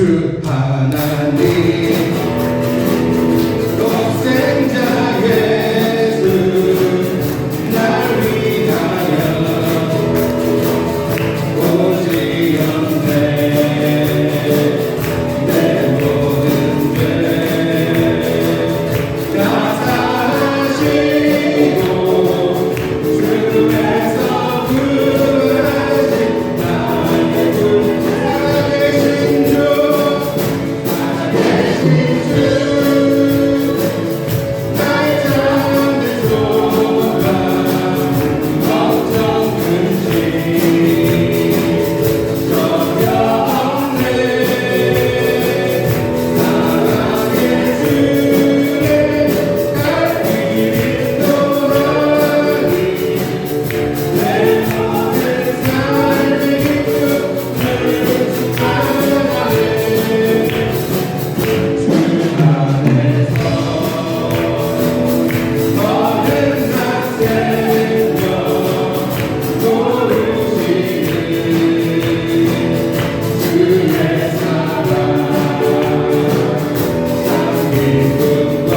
주 하나님 독생자 예수 날 위하여 오시었네. 내 모든 죄 다 사시고 주에서 구하신 나의 주 살아계신 주 나의 참된 소망 걱정 근심 전혀 없네. 사랑의 주의 갈 길이 또하니 내 모든 삶의 기쁨을 축하하네. 주 안에서 모든 날 새겨 고르시는 주의 사랑 참 기쁨과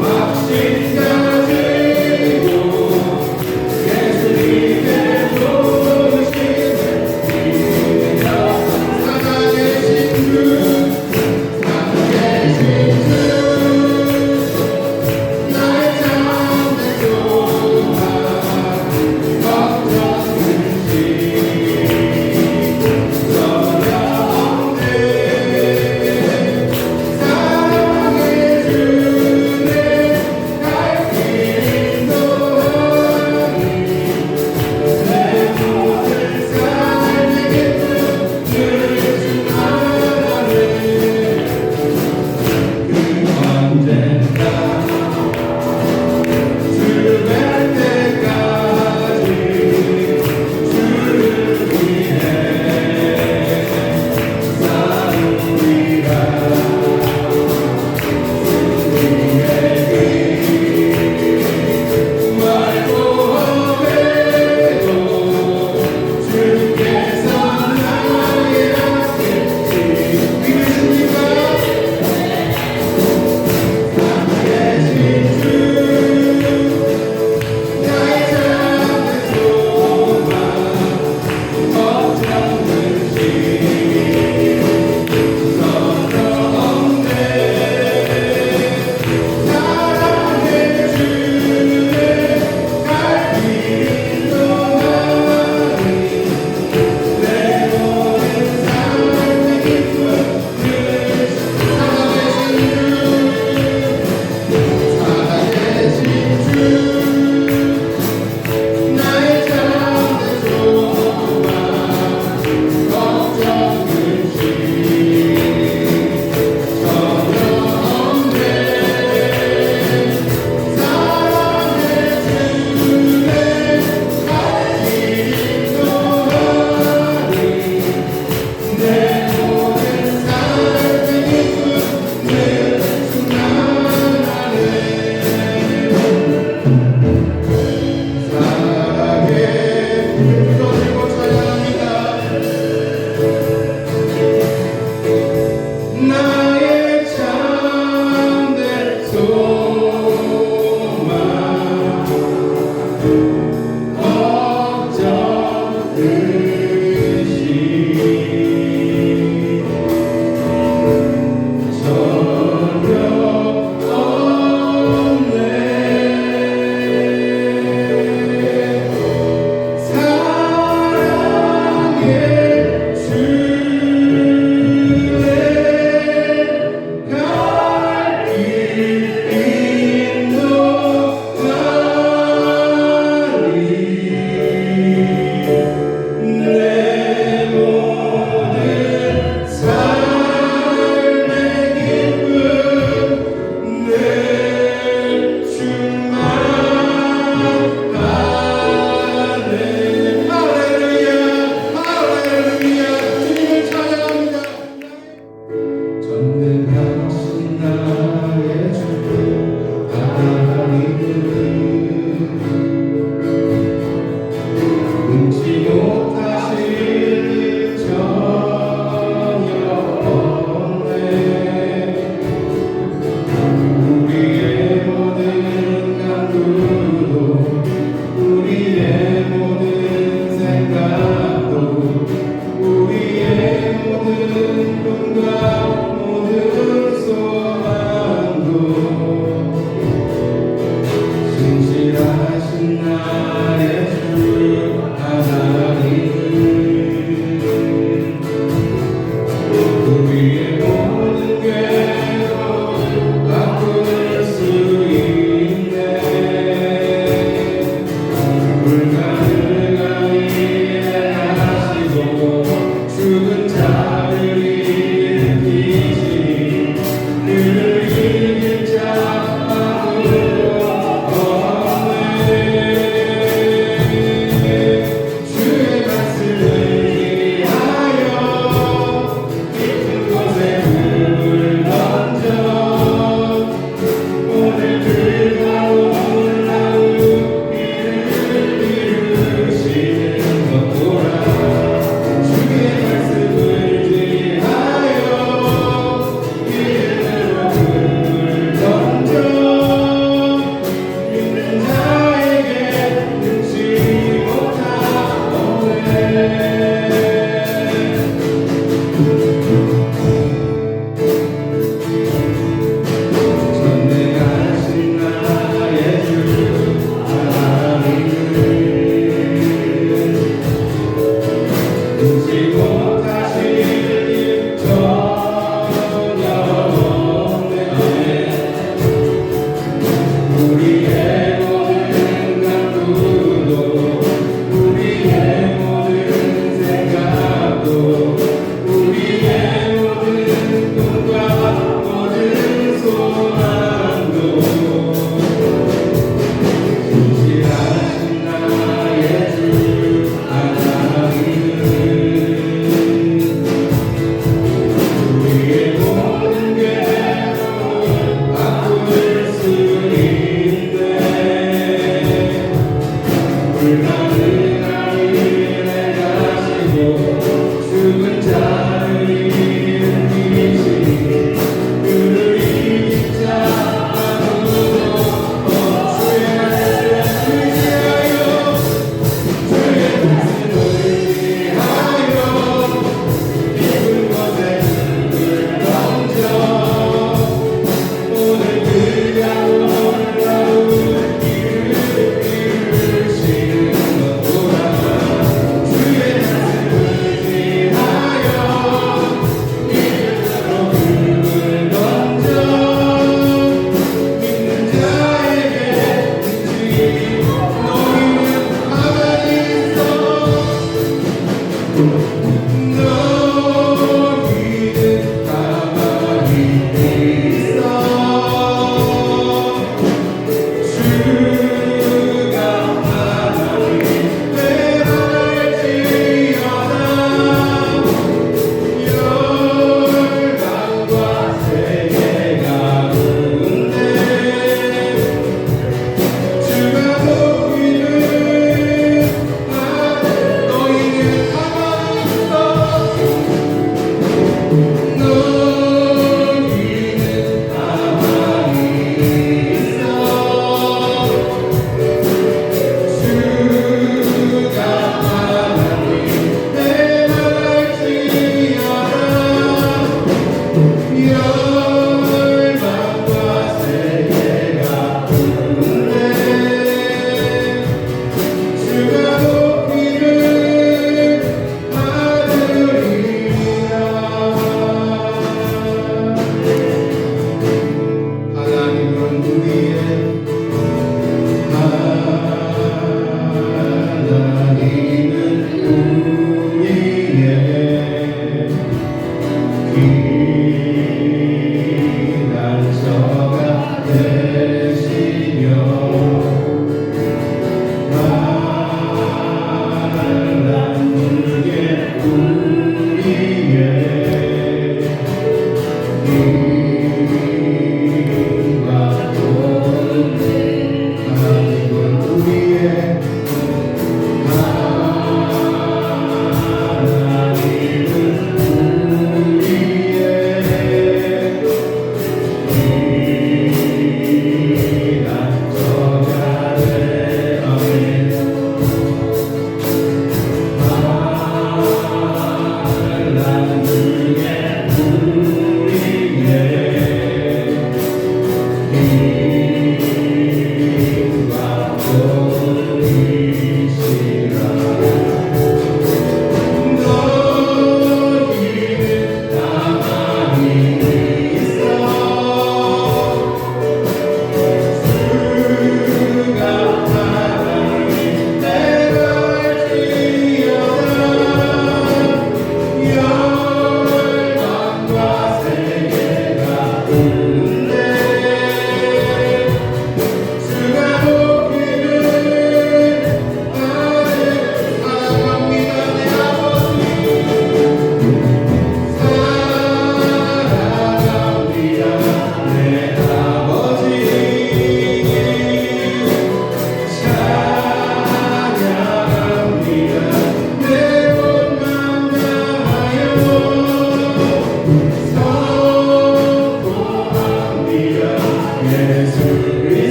확신 가지고 예수님의 도우심을 믿으며 살아계신 주 살아계신 주 나의 참된 소망 걱정 근심 전혀 없네. 사랑의 주내 갈 길이 또하니 내 모든 삶의 기쁨을 충만하네. 언젠가 주뵐 때까지 주를 위해 싸우리라. 승리의 길 완고해도 주께서 나의 앞길지 믿으십니까? 살아계신 주 나의 참된 소망 걱정 근심 전혀 없네. 사랑의 주내 갈 길이 또하니 내 모든 삶의 기쁨을 살아계신 주 나의 참된 소망 걱정 근심 전혀 없네. 사랑의 주내 갈 길이 또하니 내 모든 삶의 기쁨을 충만하네. 사랑의 주 들고 찬양합니다. 나의 참된 소망 걱정 근심 전혀 없네. 사랑의 주내 갈 길이 또하니 못하실 일 전혀 없네. 우리의 모든 간구도 우리의 모든 생각도 우리의 모든 꿈과 모든 소망도 신실하신 나의 주 하나님은 우리의 모든 괴로움을 바꿀 수 있네. 불가능한 일을 행하시고 죽은 자를 일으키시 그를 이긴 자 아무도 주의 말씀 의지하여 주의 말씀 의지하여 깊은 곳에 눈을 던져 오늘 그가 놀라운 길을 이루시는도다. 주의 말씀 의지하여 믿음으로 눈을 던져 믿는 자에게 은총이 너희는 가만히 있어 너희는 가만히 있어 주가 하나님 되어갈지어다. 열방과 세계 가운데 주가 보이는 너희는 가만히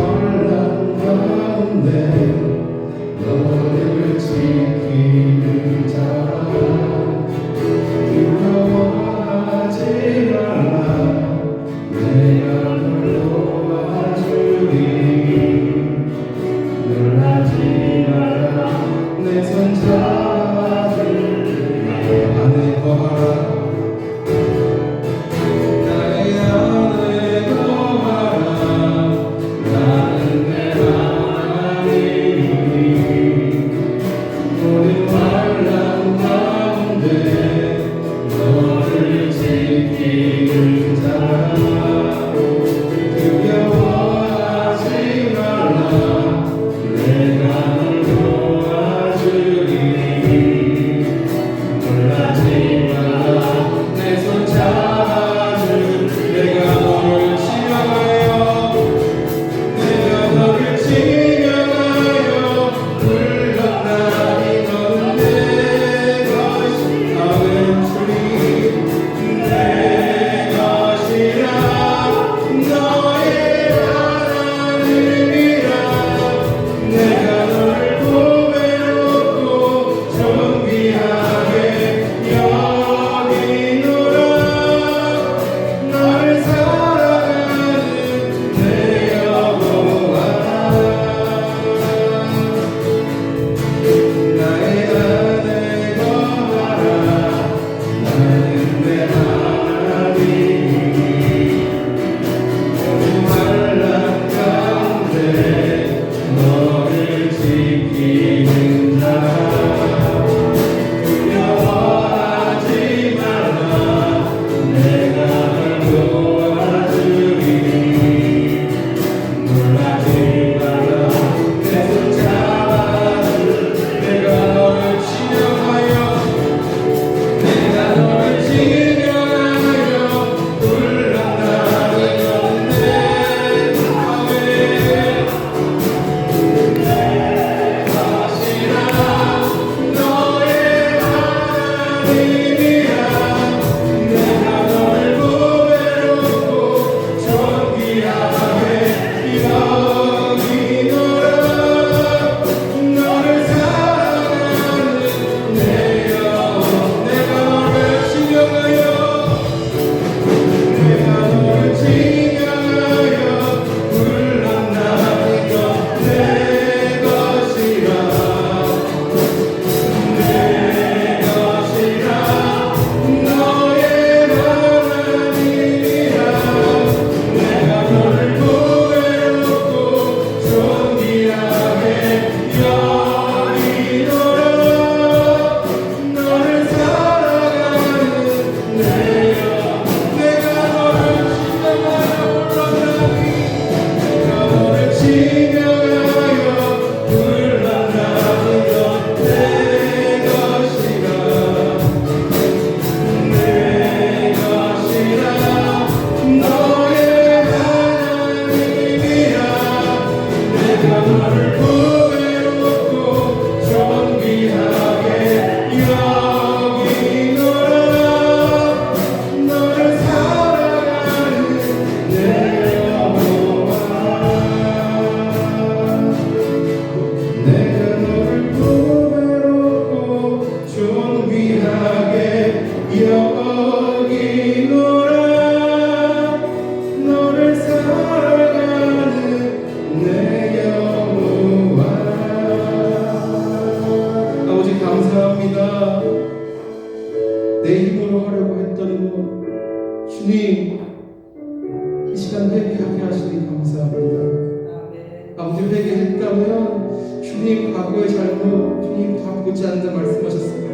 환난 가운데 너를 지키는 자라 두려워하지 말라 내가 널 도와주리 놀라지 말라 내 손 잡아줄 나의 안에 거하라 나의 안에 거하라 나는 내 하나님이니 모든 환난 가운데 너를 지키는 자라 두려워하지 말라 내가 널 도와주리 놀라지 말라 내 손 잡아줄 내가 너를 지명하여 내가 너를 지명하여 불렀나니 너는 내 것이 나는 주님 내 것이라 너의 하나님이라 내가 너를 보배롭고 존귀하게 여기노라 너를 사랑하는 내 여호와 나의 안에 거하라 나는 내 하나님이니 모든 환난 가운데 너를 지키는 자라 두려워하지 말라 내가 널 도와주리 놀라지 말라 내 손 잡아줄 내가 너를 지명하여 내가 너를 지명하여 불렀나니 너는 내 마음에 내 것이라 너의 하나님이라 내가 너를 보배롭고 존귀하게 여기노라 너를 사랑하는 내 영혼 내가 너를 지명하여 내가 너를 지명하여 불렀나니 내 것이라 내 것이라 너의 하나님이라 내가 너를 보배롭고 존귀하게 여기노라 너를 사랑하는 내 영 내가 너를 지명하여 불렀나니 넌 내 것이라 내 것이라 너의 하나님이라 내가 너를 보배롭고 존귀하게 여기노라 너를 사랑하는 내 여호와 내가 너를 보배롭고 존귀하게 여기노라 너를 사랑하는 내 여호와 아버지 감사합니다 내 힘으로 하려고 했던 것 주님 이 시간 회개하게 하시니 감사합니다 아버지 회개했다면 주님 과거의 잘못 주님 다 보지 않는다 말씀하셨습니다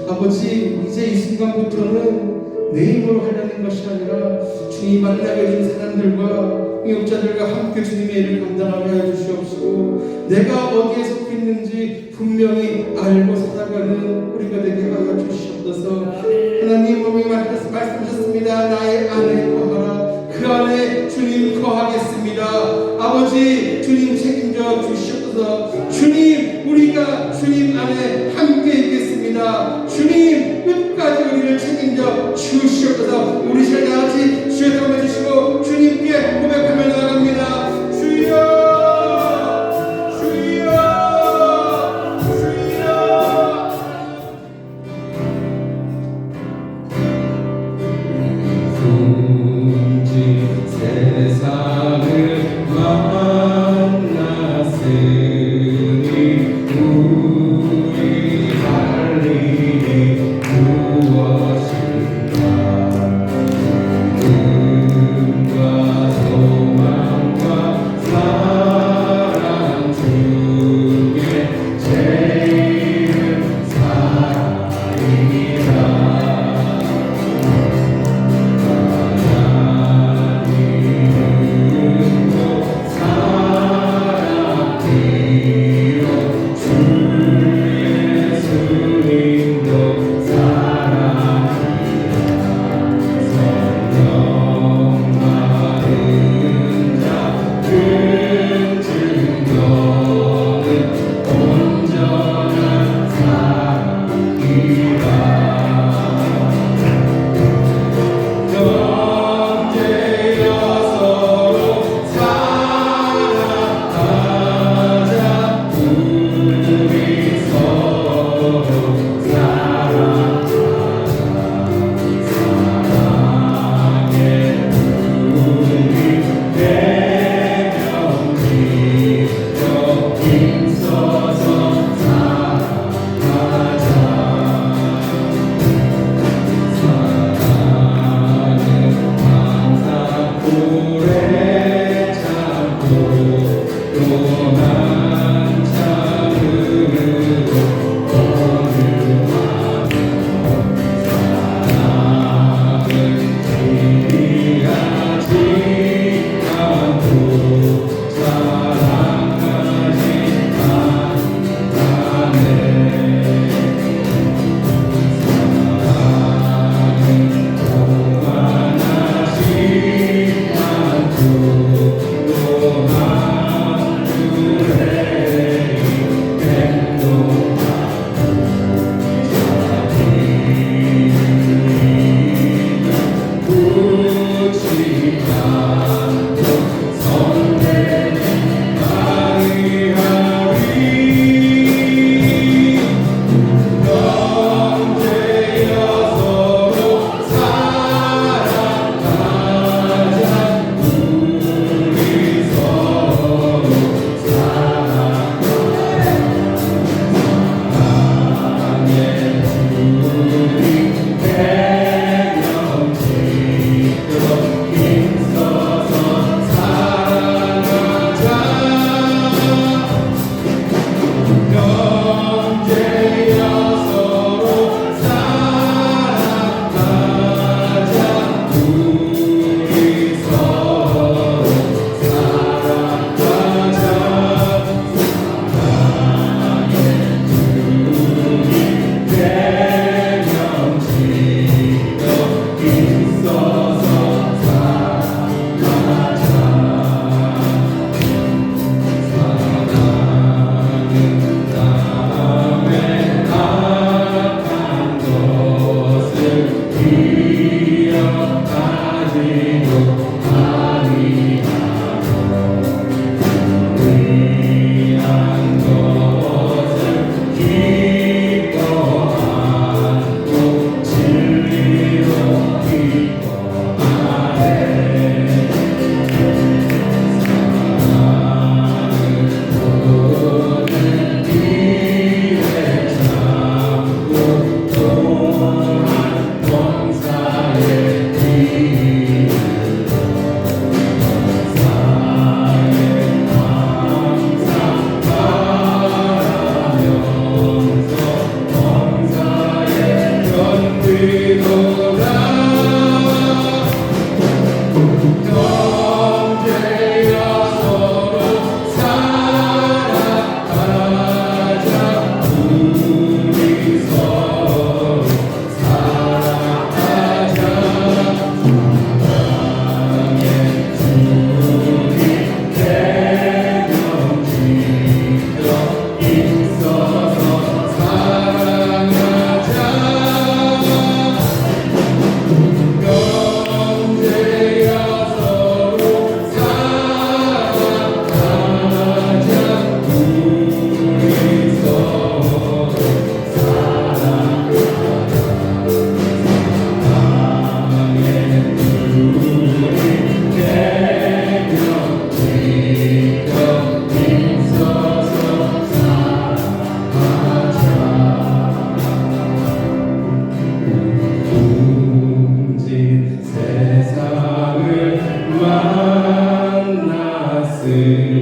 아버지 이제 이 순간부터는 내 힘으로 하려는 것이 아니라 주님 만나게 해준 사람들과 응역자들과 함께 주님의 일을 감당하게 하여 주시옵시고 내가 어디에 속해 있는지 분명히 알고 살아가는 우리가 되게 하여 주시옵소서 하나님 분명히 말씀하셨습니다 나의 안에 거하라 그 안에 주님 거하겠습니다 아버지 주님 책임져 주시옵소서 주님 우리가 주님 안에 함께 있겠습니다 주님 끝까지 우리를 책임져 주시옵소서 우리 시간 다같이 주의 도움해 주시고 주님께 고백하며 나갑니다 주여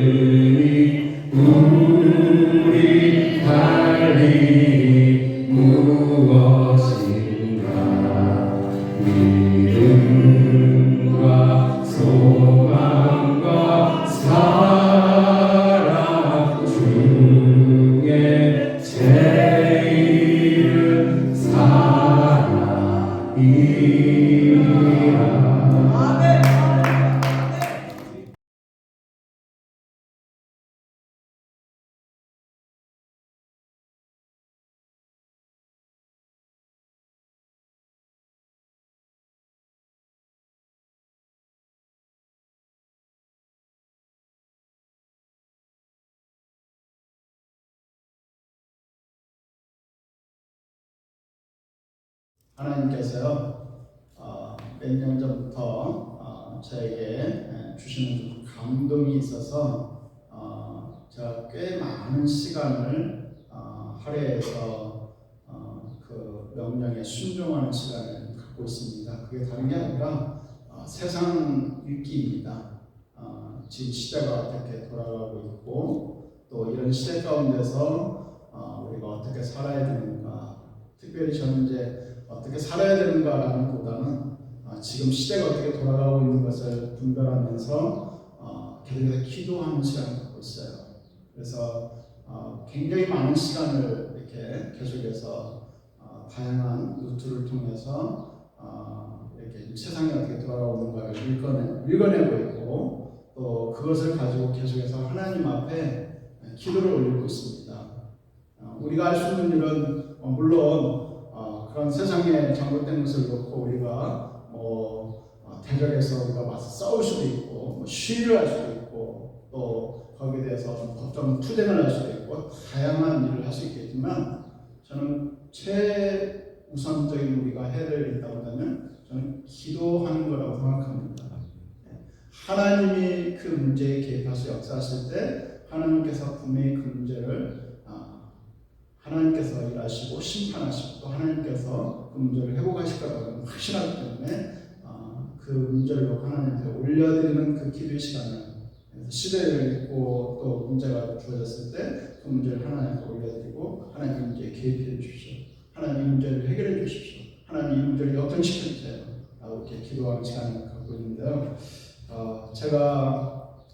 우리 할 일이 무엇인가 믿음과 소망과 사랑 중에 제일은 사랑이라. 하나님께서요, 몇 년 전부터 저에게 주시는 좀 감동이 있어서 제가 꽤 많은 시간을 할애해서 그 명령에 순종하는 시간을 갖고 있습니다. 그게 다른 게 아니라 세상 읽기입니다. 지금 시대가 어떻게 돌아가고 있고 또 이런 시대 가운데서 우리가 어떻게 살아야 되는가, 특별히 저는 이제 어떻게 살아야 되는가라는 보다는 지금 시대가 어떻게 돌아가고 있는 것을 분별하면서 계속해서 기도하는 시간을 갖고 있어요. 그래서 굉장히 많은 시간을 이렇게 계속해서 다양한 루트를 통해서 이렇게 세상이 어떻게 돌아가고 있는가를 읽어내고 있고 또 그것을 가지고 계속해서 하나님 앞에 기도를 올리고 있습니다. 우리가 할 수 있는 일은 물론 그런 세상에 잘못된 것을 놓고 우리가 대적해서 우리가 맞서 싸울 수도 있고 시위를 할 수도 있고 또 거기에 대해서 법정 투쟁을 할 수도 있고 다양한 일을 할 수 있겠지만 저는 최우선적인 우리가 해야 될 일이 있다고 한다면 저는 기도하는 거라고 생각합니다. 하나님이 그 문제에 개입해서 역사하실 때 하나님께서 분명히 그 문제를 하나님께서 일하시고 심판하시고 또 하나님께서 그 문제를 회복하실 거라고 확신하기 때문에 그 문제를 하나님께 올려드리는 그 기도의 시간을 시대를 읽고 또 문제가 주어졌을 때 그 문제를 하나님께 올려드리고 하나님 이 문제에 개입해 주십시오. 하나님 이 문제를 해결해 주십시오. 하나님 이 문제를 역전시켜 주세요. 라고 이렇게 기도하는 시간을 갖고 있는데요. 제가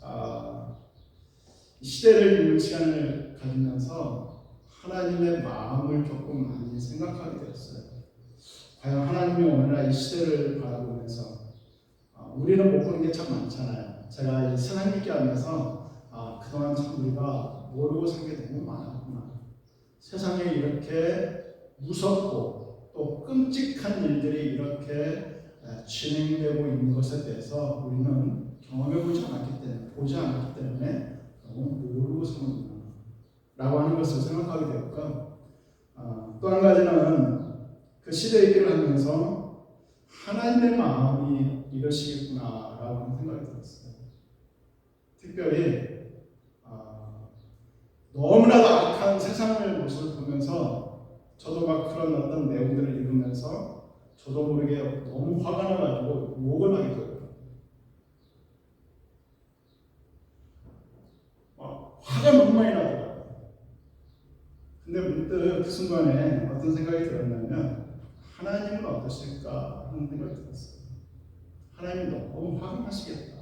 시대를 읽는 시간을 가지면서 하나님의 마음을 조금 많이 생각하게 되었어요. 과연 하나님이 오늘날 이 시대를 바라보면서 우리는 못 보는 게 참 많잖아요. 제가 이 세상 읽기 하면서 그동안 참 우리가 모르고 산 게 너무 많았구나. 세상에 이렇게 무섭고 또 끔찍한 일들이 이렇게 진행되고 있는 것에 대해서 우리는 경험해보지 않았기 때문에 보지 않았기 때문에 너무 모르고 사는구나 라고 하는 것을 생각하게 되었고 또 한 가지는 그 시대 얘기를 하면서 하나님의 마음이 이러시겠구나 라고 하는 생각이 들었어요. 특별히 너무나도 악한 세상의 모습을 보면서 저도 막 그런 어떤 내용들을 읽으면서 저도 모르게 너무 화가 나가지고 욕을 하게 되더라고요. 화가 너무 많이 나더라고요. 근데 문득 그 순간에 어떤 생각이 들었냐면 하나님은 어떠실까 하는 생각이 들었어요. 하나님이 너무 화가 나시겠다.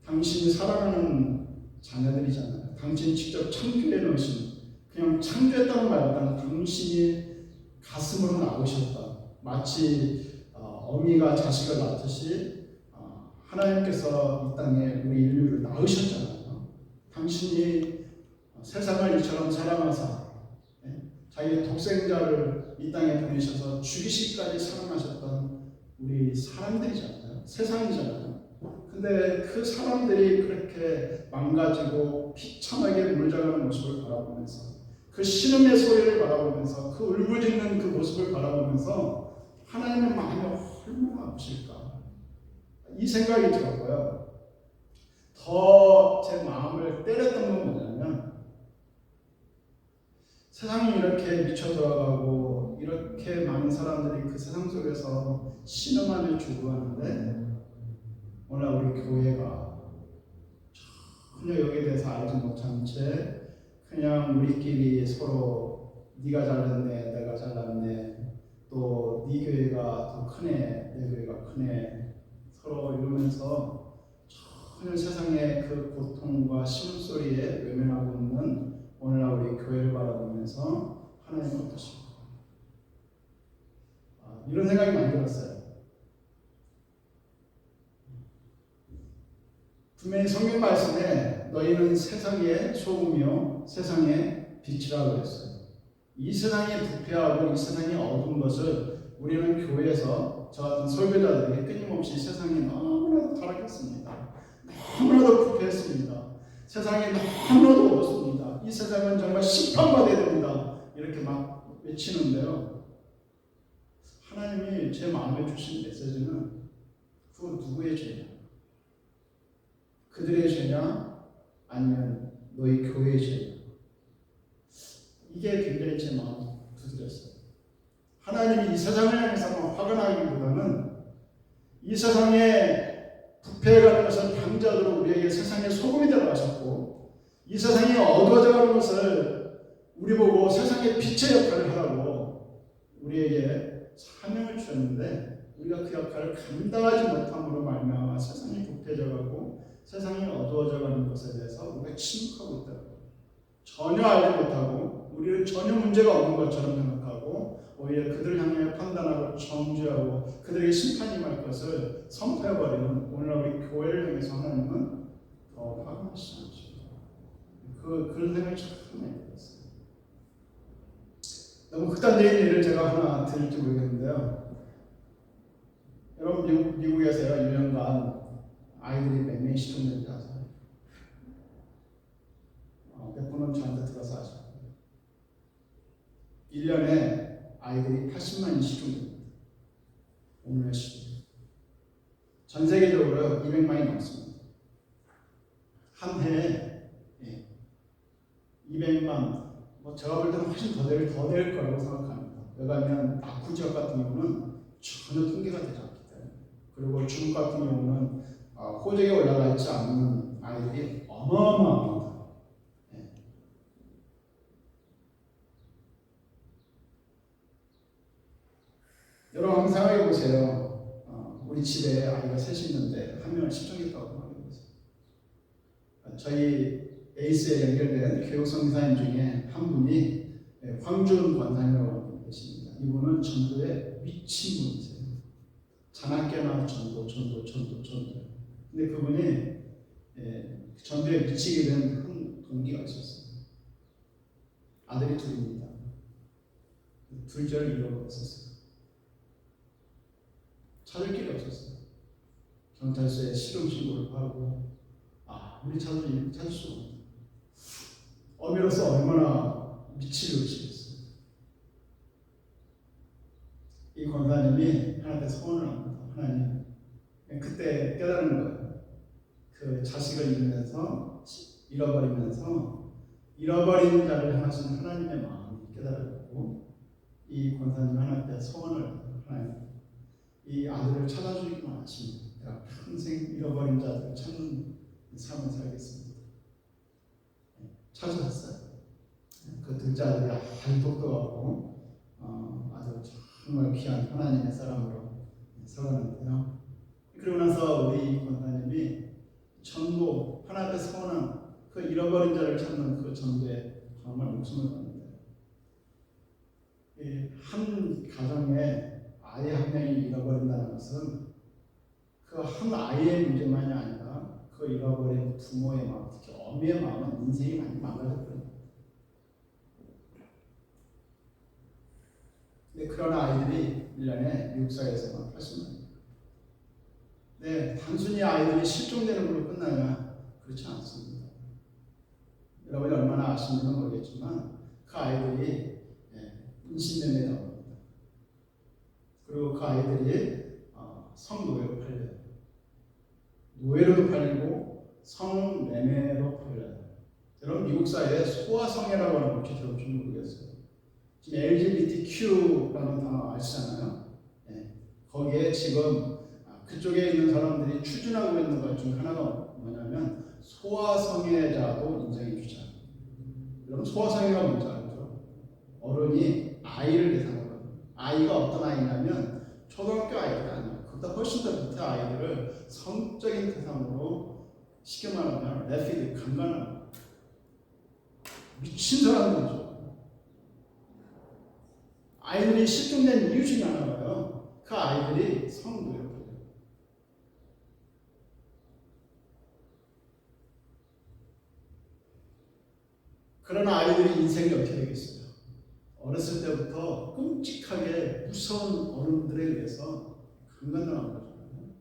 당신이 사랑하는 자녀들이잖아요. 당신이 직접 창조해 놓으신, 그냥 창조했다는 말보다는 당신이 가슴으로 낳으셨다. 마치 어미가 자식을 낳듯이 하나님께서 이 땅에 우리 인류를 낳으셨잖아요. 당신이 세상을 이처럼 사랑하사 자기의 독생자를 이 땅에 보내셔서 죽이시기까지 사랑하셨던 우리 사람들이잖아요. 세상이잖아요. 근데 그 사람들이 그렇게 망가지고 비참하게 물져가는 모습을 바라보면서 그 신음의 소리를 바라보면서 그 울부짖는 그 모습을 바라보면서 하나님의 마음이 얼마나 아프실까 이 생각이 들었고요. 더 제 마음을 때렸던 건 뭐냐면 세상이 이렇게 미쳐 돌아가고 이렇게 많은 사람들이 그 세상 속에서 신음하며 죽어가는데 오늘 우리 교회가 전혀 여기에 대해서 알지 못한 채 그냥 우리끼리 서로 네가 잘났네, 내가 잘났네, 또 네 교회가 더 크네, 내 교회가 크네, 서로 이러면서 전혀 세상의 그 고통과 신음소리에 외면하고 있는 오늘날 우리 교회를 바라보면서 하나님은 어떠십니까? 이런 생각이 많이 들었어요. 분명히 성경 말씀에 너희는 세상의 소금이요 세상의 빛이라고 그랬어요. 이 세상이 부패하고 이 세상이 어두운 것을 우리는 교회에서 저 같은 설교자들에게 끊임없이 세상이 너무나도 타락했습니다. 너무나도 부패했습니다. 세상이 너무나도 어둡습니다. 이 세상은 정말 심판받아야 됩니다. 이렇게 막 외치는데요. 하나님이 제 마음에 주신 메시지는 그 누구의 죄냐? 그들의 죄냐? 아니면 너희 교회의 죄냐? 이게 굉장히 제 마음을 두드렸어요. 하나님이 이 세상을 향해서 화가 나기보다는 이 세상에 부패해가는 것을 방지하도록 우리에게 세상에 소금이 들어가셨고 이 세상이 어두워져가는 것을 우리 보고 세상의 빛의 역할을 하라고 우리에게 사명을 주셨는데 우리가 그 역할을 감당하지 못함으로 말미암아 세상이 부패해져가고 세상이 어두워져가는 것에 대해서 우리가 침묵하고 있다고 전혀 알지 못하고 우리는 전혀 문제가 없는 것처럼 생각하고 오히려 그들을 향해 판단하고 정죄하고 그들에게 심판이 임할 것을 선포해버리는 오늘날 우리 교회를 향해서 하나님은 더 화가 나시지 않으십니까? 그런 생각이 참 많이 들었어요. 너무 극단적인 예를 제가 하나 드릴지 모르겠는데요. 여러분 미국에서요 1년간 아이들이 몇 명씩 죽는지 아세요? 몇 분은 저한테 들어서 아실 거예요. 1년에 아이들이 80만씩 죽습니다. 오늘의 시대. 전 세계적으로 200만이 넘습니다. 한 해에 200만, 제가 볼 때는 훨씬 더 될 거라고 생각합니다. 왜냐하면 낙후 지역 같은 경우는 전혀 통계가 되지 않기 때문에 그리고 중국 같은 경우는 호적에 올라가 있지 않는 아이들이 어마어마합니다. 여러분 한번 생각해 보세요. 우리 집에 아이가 셋이 있는데 한 명을 실종했다고 생각해 보세요. 저희 에이스에 연결된 교육선교사님 중에 한 분이 황준 권사님이라고 하는 분이 계십니다. 이분은 전도에 미친 분이세요. 자나깨나 전도. 근데 그분이 전도에 미치게 된 큰 동기가 있었어요. 아들이 둘입니다. 둘째를 잃어버렸었어요. 찾을 길이 없었어요. 경찰서에 실종 신고를 하고 우리 찾을 수가 없다. 어미로서 얼마나 미치를 의식했어요. 이 권사님이 하나님께 소원을 합니다. 하나님, 그때 깨달은 거예요. 그 자식을 잃어버리면서 잃어버린 자를 향하신 하나님의 마음을 깨달았고 이 권사님 하나님께 소원을 하나님 이 아들을 찾아주기만 하시면 내가 평생 잃어버린 자들을 찾는 삶을 살겠습니다. 찾아왔어요. 그 둘째 아들이 아주 똑똑하고 아주 정말 귀한 하나님의 사람으로 살았는데요. 그러고 나서 우리 권사님이 전도 하나님의 소원한 그 잃어버린 자를 찾는 그 전도에 정말 목숨을 걸었는데 한 가정에 아이 한 명이 잃어버린다는 것은 그 한 아이의 문제만이 아니라 그 잃어버린 부모의 마음, 특히 어미의 마음은 인생이 많이 망가졌거든요. 근데 그런 아이들이 1년에 미국 사회에서만 80만. 네, 단순히 아이들이 실종되는 걸로 끝나냐? 그렇지 않습니다. 여러분이 얼마나 아시는지는 모르겠지만 그 아이들이 인신매매에 나옵니다. 그리고 그 아이들이 성노예로 팔려요. 노예로도 팔리고 성매매로 팔려요. 여러분 미국 사회에 소아성애라고 하는 것 혹시 들어보신 분 모르겠어요. 지금 LGBTQ라는 단어 아시잖아요. 거기에 지금 그쪽에 있는 사람들이 추진하고 있는 것 중 하나가 뭐냐면 소아성애자도 인정해 주자. 여러분 소아성애가 뭔지 알죠? 어른이 아이를 대상으로 아이가 어떤 아이냐면 초등학교 아이가 아니에요. 그보다 훨씬 더 밑에 아이들을 성적인 대상으로 쉽게 말하면 레피드 강간하는 미친 사람들이죠. 아이들이 실종된 이유 중에 하나가요. 그 아이들이 성노예요. 그런 아이들의 인생이 어떻게 되겠어요? 어렸을 때부터 끔찍하게 무서운 어른들에 의해서 강간당한 거잖아요.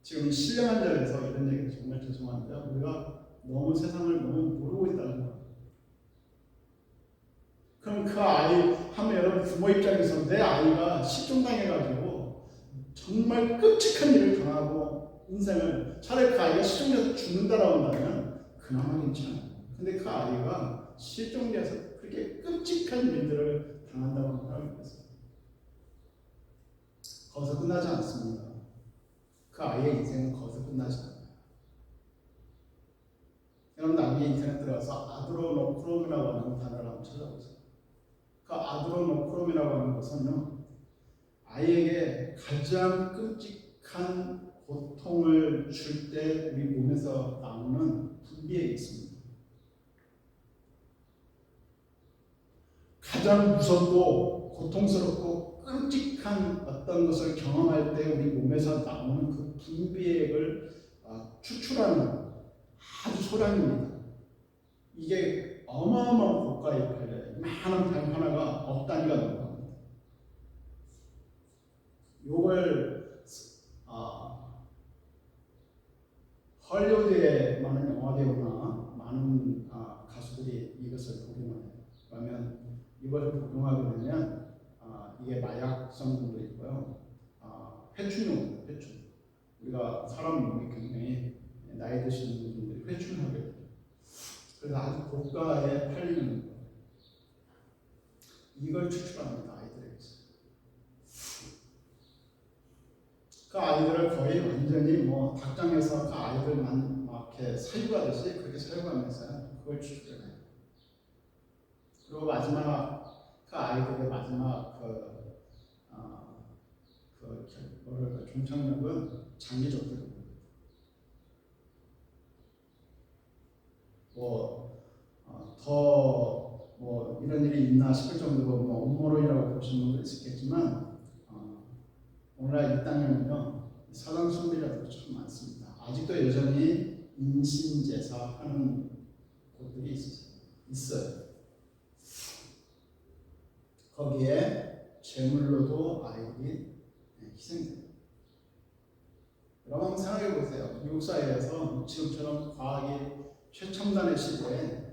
지금 신령한 자리에서 이런 얘기 정말 죄송한데요. 우리가 너무 세상을 너무 모르고 있다는 거예요. 그럼 그 아이 하면 여러분 부모 입장에서 내 아이가 실종당해가지고 정말 끔찍한 일을 당하고 인생을 차라리 그 아이가 실종돼서 죽는다라고 한다면 그나마 괜찮아요. 근데 그 아이가 실종돼서 그렇게 끔찍한 일들을 당한다고 하면 거기서 끝나지 않습니다. 그 아이의 인생은 거기서 끝나지 않아요. 여러분 아이의 인생에 들어가서 아드로노크롬이라고 하는 단어를 한번 찾아보세요. 그 아드로노크롬이라고 하는 것은요, 아이에게 가장 끔찍한 고통을 줄 때 우리 몸에서 나오는 분비액이 있습니다. 가장 무섭고 고통스럽고 끔찍한 어떤 것을 경험할 때 우리 몸에서 나오는 그 분비액을 추출하는 아주 소량입니다. 이게 어마어마한 고가에 팔려요. 많은 단 하나가 억 단위가 넘어갑니다. 요걸 헐리우드의 많은 영화배우나 많은 가수들이 이것을 복용해요. 그러면 이걸 복용하게 되면 이게 마약 성분도 있고요. 회춘용, 회춘. 우리가 사람 몸이 굉장히 나이 드시는 분들이 회춘을 하게 돼요. 그래서 아주 고가에 팔리는 거예요. 이걸 추출합니다, 아이들에게서. 그 아이들을 거의 완전히 뭐 닭장에서 그 아이들만 막 이렇게 사육하듯이 그렇게 사육하면서 그걸 추출해요. 그리고 마지막 그 아이들의 마지막 종착역은 장기적들입니다. 더 이런 일이 있나 싶을 정도로 음모론이라고 보시는 분도 있겠지만 오늘날 이 땅에는요 사당 숭배자들이 참 많습니다. 아직도 여전히 인신제사 하는 곳들이 있어요. 거기에 제물로도 아이들이 희생돼요. 여러분 생각해 보세요. 미국 사회에서 지금처럼 과학이 최첨단의 시대에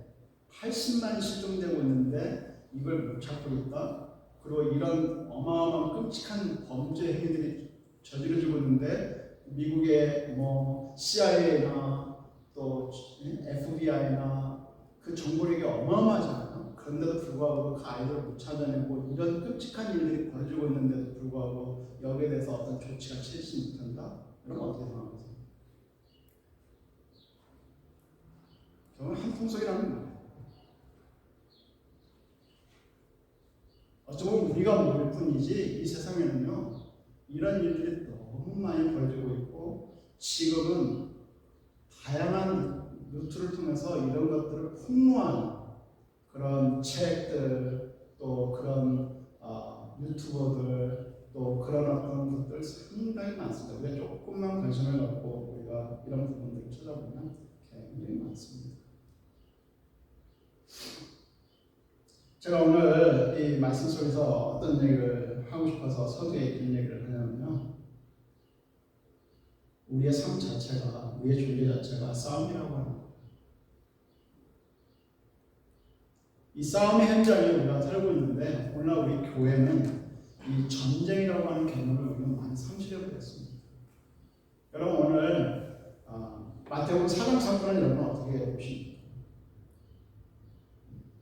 80만 실종되고 있는데 이걸 못 찾고 있다. 그리고 이런 어마어마한 끔찍한 범죄 행위들이 저지러지고 있는데 미국의 CIA나 또 FBI나 그 정보력이 어마어마하잖아요. 그런데도 불구하고 그 아이들을 못 찾아내고 이런 끔찍한 일들이 벌어지고 있는데도 불구하고 여기에 대해서 어떤 조치가 취하지 못한다? 여러분 어떻게 생각하세요? 정말 한통속이라는 거예요. 어쩌면 우리가 모를 뿐이지 이 세상에는요 이런 일들이 너무 많이 벌어지고 있고 지금은 다양한 루트를 통해서 이런 것들을 폭로하는 그런 책들 또 그런 유튜버들 또 그런 어떤 것들 상당히 많습니다. 우리가 조금만 관심을 갖고 우리가 이런 부분들을 찾아보면 굉장히 많습니다. 제가 오늘 이 말씀 속에서 어떤 얘기를 하고 싶어서 서두에 이런 얘기를 하냐면요. 우리의 삶 자체가, 우리의 존재 자체가 싸움이라고 하는 거예요. 이 싸움의 현장에 우리가 살고 있는데 오늘날 우리 교회는 이 전쟁이라고 하는 개념을 우리는 많이 상실해 버렸습니다. 여러분 오늘 마태복음 4장 사건을 여러분 어떻게 보십니까?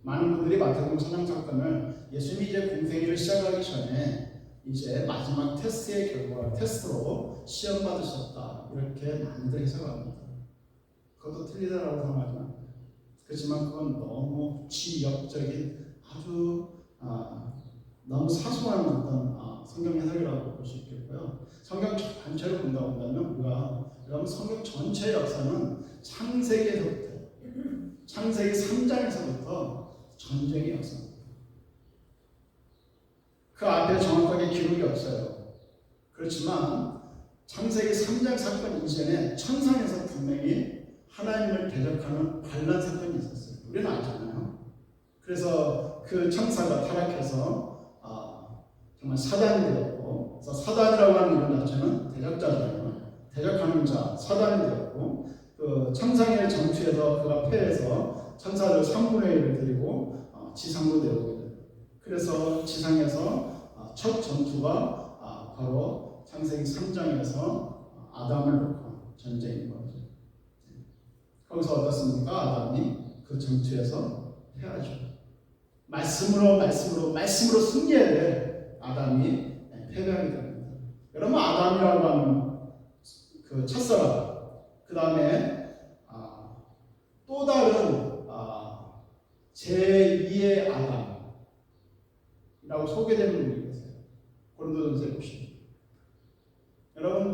많은 분들이 마태복음 4장 사건을 예수님이 이제 공생애를 시작하기 전에 이제 마지막 테스트의 결과 테스트로 시험 받으셨다 이렇게 많이들 해석합니다. 그것도 틀리다라고 생각하지 마. 그렇지만 그건 너무 지역적인 아주 너무 사소한 어떤 성경 해석이라고 볼 수 있겠고요. 성경 전체를 본다고 한다면 여러분 성경 전체 역사는 창세기 3장에서부터 전쟁의 역사입니다. 그 앞에 정확하게 기록이 없어요. 그렇지만 창세기 3장 사건 이전에 천상에서 분명히 하나님을 대적하는 반란 사건이 있었어요. 우리는 알잖아요. 그래서 그 천사가 타락해서 정말 사단이 되었고, 그래서 사단이라고 하는 이런 자체는 대적자잖아요. 대적하는 자, 사단이 되었고, 그 천상의 전투에서 그가 패해서 천사들 3분의 1을 데리고 지상으로 내려오게 돼요. 그래서 지상에서 첫 전투가 바로 창세기 3장에서 아담을 놓고 전쟁인 거죠. 거기서 어떻습니까? 아담이 그 전투에서 패하죠. 말씀으로 승리해야 돼. 아담이 패배하게 됩니다. 여러분 아담이라고 하는 그 첫사람, 그 다음에 또 다른 제2의 아담이라고 소개되는 분이 계세요. 고린도전서에 보시면 여러분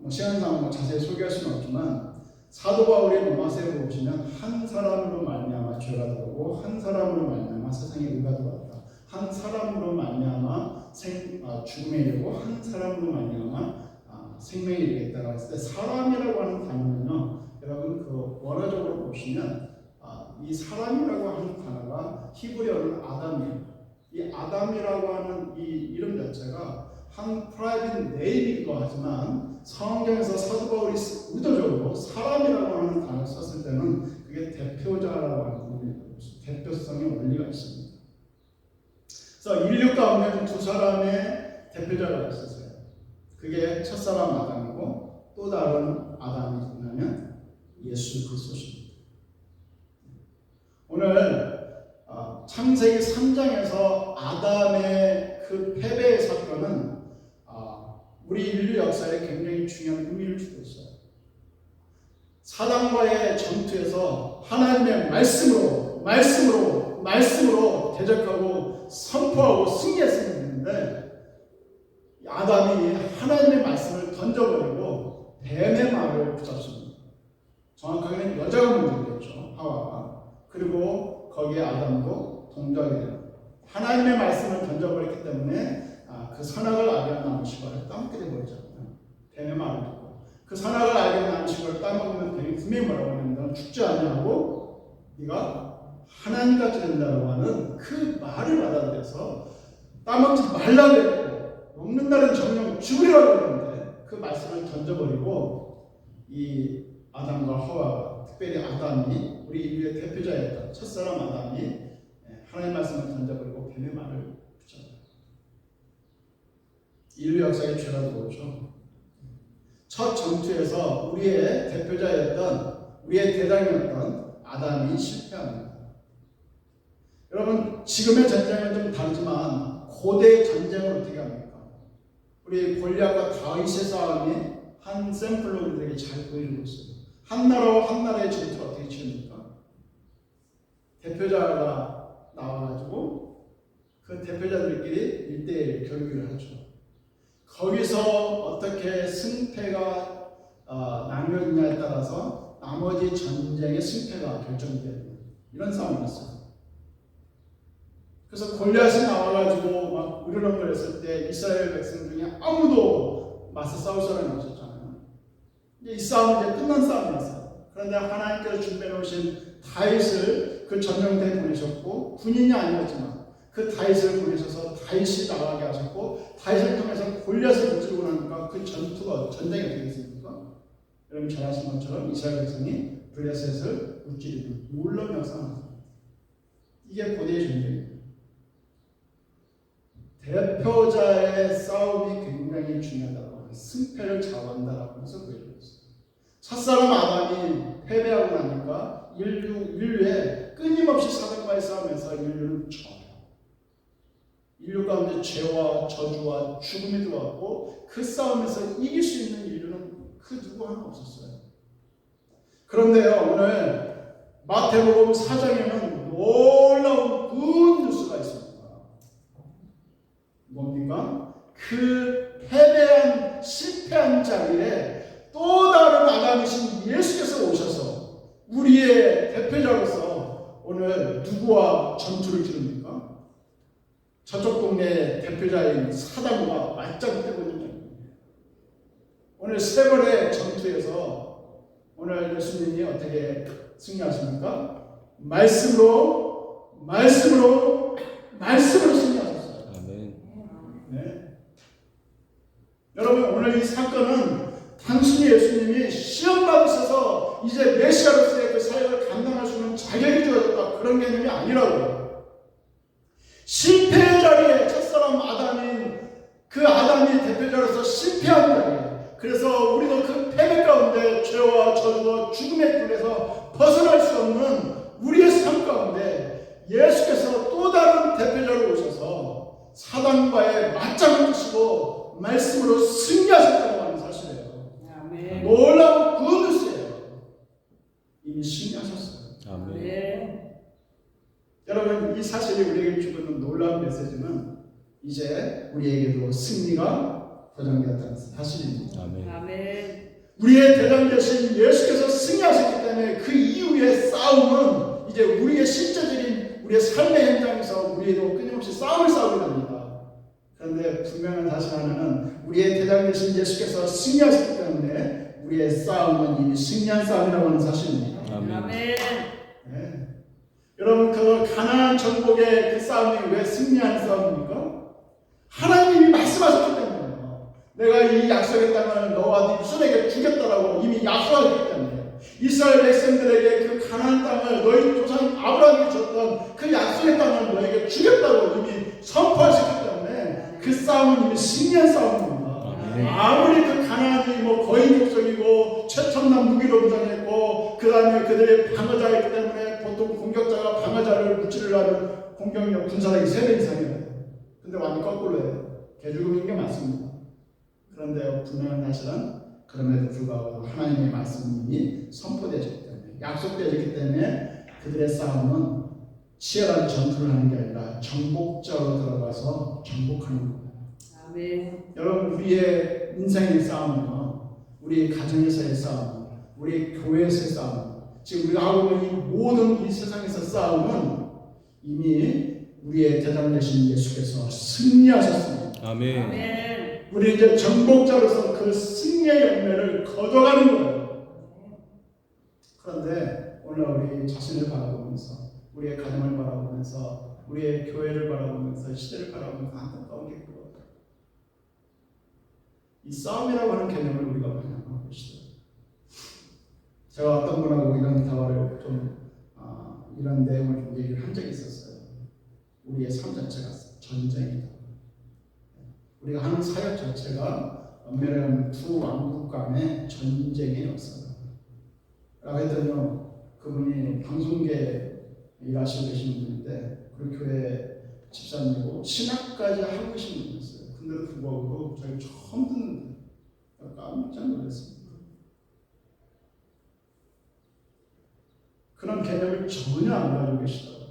시간상 자세히 소개할 수는 없지만 사도 바울의 로마서에 보시면 한 사람으로 말미암아 죄가 들어오고 한 사람으로 말미암아 세상에 의가 들어왔다. 한 사람으로 말미암아 죽음에 이르고 한 사람으로 말미암아 생명에 이르겠다라고 했을 때 사람이라고 하는 단어는요. 여러분 그 원어적으로 보시면 이 사람이라고 하는 단어가 히브리어는 아담이에요. 이 아담이라고 하는 이 이름 자체가 한 프라이빗 네임이기도 하지만 성경에서 사도 바울이 의도적으로 사람이라고 하는 단어를 썼을 때는 그게 대표자라고 하는 부분이 대표성의 원리가 있습니다. 그래서 인류 가운데 두 사람의 대표자가 있었어요. 그게 첫사람 아담이고 또 다른 아담이 있냐면 예수 그리스도십니다. 오늘 창세기 3장에서 아담의 그 패배의 사건은 우리 인류 역사에 굉장히 중요한 의미를 주고 있어요. 사단과의 전투에서 하나님의 말씀으로 대적하고 선포하고 승리했었는데 아담이 하나님의 말씀을 던져버리고 뱀의 말을 붙잡습니다. 정확하게는 여자가 문제겠죠. 하와가. 그리고 거기에 아담도 동조하게 돼요. 하나님의 말씀을 던져버렸기 때문에 그 선악을 알게 한 나무식을 따먹게 되버리잖아요. 뱀의 말을 듣고 그 선악을 알게 한 나무식을 따먹으면 뱀이 분명히 뭐라고 하냐면 너는 죽지 아니하고 네가 하나님같이 된다고 하는 그 말을 받아들여서 따먹지 말라고 했고 먹는다는 정령 죽으리라고 했는데 그 말씀을 던져버리고 이 아담과 하와가 특별히 아담이 우리 인류의 대표자였던 첫사람 아담이 하나님의 말씀을 던져버리고 뱀의 말을 붙잡아요. 인류 역사의 죄가 들어오죠. 첫 전투에서 우리의 대표자였던 우리의 대장이었던 아담이 실패합니다. 여러분 지금의 전쟁은 좀 다르지만 고대 전쟁을 어떻게 합니까? 우리 골리앗과 다윗의 싸움이 한 샘플로 우리에게 잘 보여주고 있어요. 한 나라와 한 나라의 전투를 어떻게 치릅니까? 대표자가 나와가지고 그 대표자들끼리 1대1 결기를 하죠. 거기서 어떻게 승패가 나뉘어지냐에 따라서 나머지 전쟁의 승패가 결정되는 이런 싸움이었어요. 그래서 골리앗이 나와가지고 막 으르렁거렸을 때 이스라엘 백성 중에 아무도 맞서 싸울 사람이 없었잖아요. 이 싸움은 이제 끝난 싸움이었어요. 그런데 하나님께서 준비해 놓으신 다윗을 그 전쟁터에 보내셨고 군인이 아니었지만 그 다윗을 보내셔서 다윗이 나가게 하셨고 다윗을 통해서 골리앗을 무찌르고 나니까 그 전쟁이 어떻게 됐습니까? 여러분 잘 아시는 것처럼 이스라엘 백성이 블레셋을 무찌르는 놀라운 역사입니다. 이게 고대의 전쟁입니다. 대표자의 싸움이 굉장히 중요하다고 승패를 좌우한다라고 해서 보여주고 있습니다. 첫사람 아담이 패배하고 나니까 인류에 끊임없이 사단과의 싸움에서 인류는 져요. 인류 가운데 죄와 저주와 죽음이 들어왔고 그 싸움에서 이길 수 있는 인류는 그 누구 하나 없었어요. 그런데요, 오늘 마태복음 4장에는 놀라운 굿 뉴스가 있습니다. 뭡니까? 그 패배한 실패한 자리에 또 다른 아담이신 예수께서 오셔서 우리의 대표자로서 오늘 누구와 전투를 치릅니까? 저쪽 동네 대표자인 사단과 맞짱뜨고 있는 중입니다. 오늘 세 번의 전투에서 오늘 예수님이 어떻게 승리하십니까? 말씀으로 승리하셨어요. 아멘. 네. 여러분, 오늘 이 사건은 단순히 예수님이 시험 받으셔서 이제 메시아로서의 그 사역을 감당할 수 있는 자격이 주어졌다, 그런 개념이 아니라고요. 실패의 자리에 첫사람 아담인 그 아담이 대표자로서 실패한 자리에, 그래서 우리도 그 패배 가운데 죄와 저주와 죽음의 굴에서 벗어날 수 없는 우리의 삶 가운데 예수께서 또 다른 대표자로 오셔서 사단과의 맞짱을 뜨시고 말씀으로 승리하셨다고 하는 사실이에요. 아멘. 놀라운 그 뉴스예요. 이미 승리하셨어요. 아멘. 여러분, 이 사실이 우리에게 주는 놀라운 메시지는 이제 우리에게도 승리가 보장되었다는 사실입니다. 아멘. 아멘. 우리의 대장 되신 예수께서 승리하셨기 때문에 그 이후의 싸움은 이제 우리의 실제적인 우리의 삶의 현장에서 우리도 끊임없이 싸움을 싸우게 됩니다. 그런데 분명한 사실 하나는 우리의 대장 되신 예수께서 승리하셨기 때문에 우리의 싸움은 이미 승리한 싸움이라고 하는 사실입니다. 아멘. 네. 여러분, 그 가나안 정복의 그 싸움이 왜 승리한 싸움입니까? 하나님이 말씀하셨기 때문에요. 내가 이 약속의 땅을 너와 네 후손에게 주겠다라고 이미 약속하셨기 때문에 이스라엘 백성들에게 그 가나안 땅을 너희 조상 아브라함이 줬던 그 약속의 땅을 너에게 주겠다고 이미 선포하셨기 때문에 그 싸움은 이미 승리한 싸움입니다. 아무리 그 가나안이 거인 족속이고 최첨단 무기로 무장했고 그 다음에 그들의 방어자이기 때문에 보통 공격자가 방어자를 무찌를 하는 공격력 군사력이 3배 이상이에요. 근데 완전 거꾸로예요. 개죽음인 게 맞습니다. 그런데 분명한 사실은 그럼에도 불구하고 하나님의 말씀이 선포되었기 때문에 약속되었기 때문에 그들의 싸움은 치열한 전투를 하는 게 아니라 정복자로 들어가서 정복하는 거예요. 아멘. 여러분, 우리의 인생의 싸움은요, 우리 가정에서의 싸움, 우리 교회에서의 싸움, 지금 우리가 하고 있는 이 모든 이 세상에서 싸움은 이미 우리의 대장 되신 예수께서 승리하셨습니다. 아멘. 아멘. 우리 이제 정복자로서 그 승리의 열매를 거둬가는 거예요. 그런데 오늘 우리 자신을 바라보면서, 우리의 가정을 바라보면서, 우리의 교회를 바라보면서, 시대를 바라보면서 안타까운 게 그거예요. 이 싸움이라고 하는 개념을 우리가 많이 안 하고 계시죠. 제가 어떤 분하고 이런 대화를 이런 내용을 좀 얘기를 한 적이 있었어요. 우리의 삶 자체가 전쟁이다. 우리가 하는 사역 자체가 엄밀한 두 왕국 간의 전쟁의 역사다. 라고 했더니요, 그분이 방송계에 일하시고 계시는 분인데 그 교회 집사님이고 신학까지 하고 계신 분이었어요. 근데도 불구하고 저희 처음 듣는데 깜짝 놀랐습니다. 그런 개념을 전혀 안 가지고 계시더라고요.